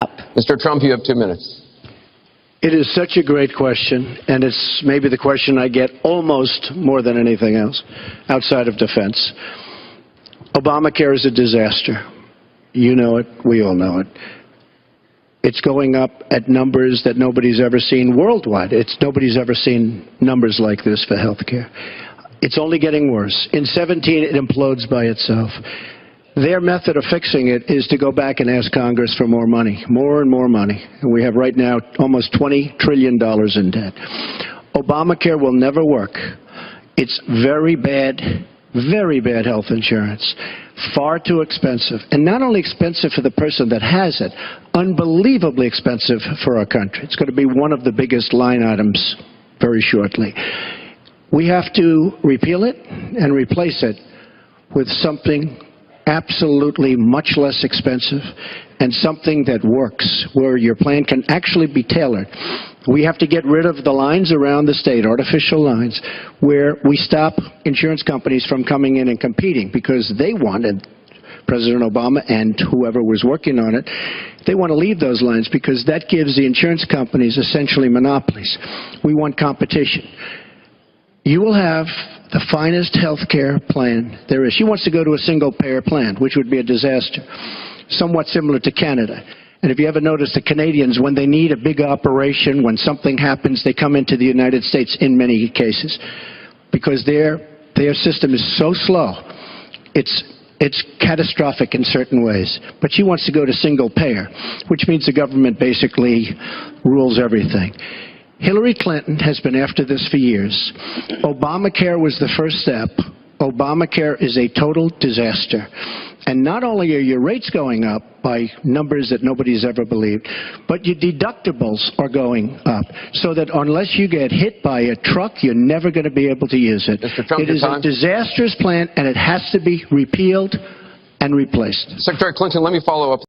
Mr. Trump, you have 2 minutes. It is such a great question, and it's maybe the question I get almost more than anything else outside of defense. Obamacare is a disaster. You know it. We all know it. It's going up at numbers that nobody's ever seen worldwide. Nobody's ever seen numbers like this for health care. It's only getting worse. In 17, it implodes by itself. Their method of fixing it is to go back and ask Congress for more money, more and more money. And we have right now almost $20 trillion in debt. Obamacare will never work. It's very bad health insurance, far too expensive. And not only expensive for the person that has it, unbelievably expensive for our country. It's going to be one of the biggest line items very shortly. We have to repeal it and replace it with something absolutely much less expensive and something that works, where your plan can actually be tailored. We have to get rid of the lines around the state, artificial lines, where we stop insurance companies from coming in and competing because they wanted, President Obama and whoever was working on it, they want to leave those lines because that gives the insurance companies essentially monopolies. We want competition. You will have the finest health care plan there is. She wants to go to a single-payer plan, which would be a disaster, somewhat similar to Canada. And if you ever notice, the Canadians, when they need a big operation, when something happens, they come into the United States in many cases because their system is so slow. It's catastrophic in certain ways. But she wants to go to single-payer, which means the government basically rules everything. Hillary Clinton has been after this for years. Obamacare was the first step. Obamacare is a total disaster. And not only are your rates going up by numbers that nobody's ever believed, but your deductibles are going up. So that unless you get hit by a truck, you're never going to be able to use it. Mr. Trump, it is a disastrous plan, and it has to be repealed and replaced. Secretary Clinton, let me follow up.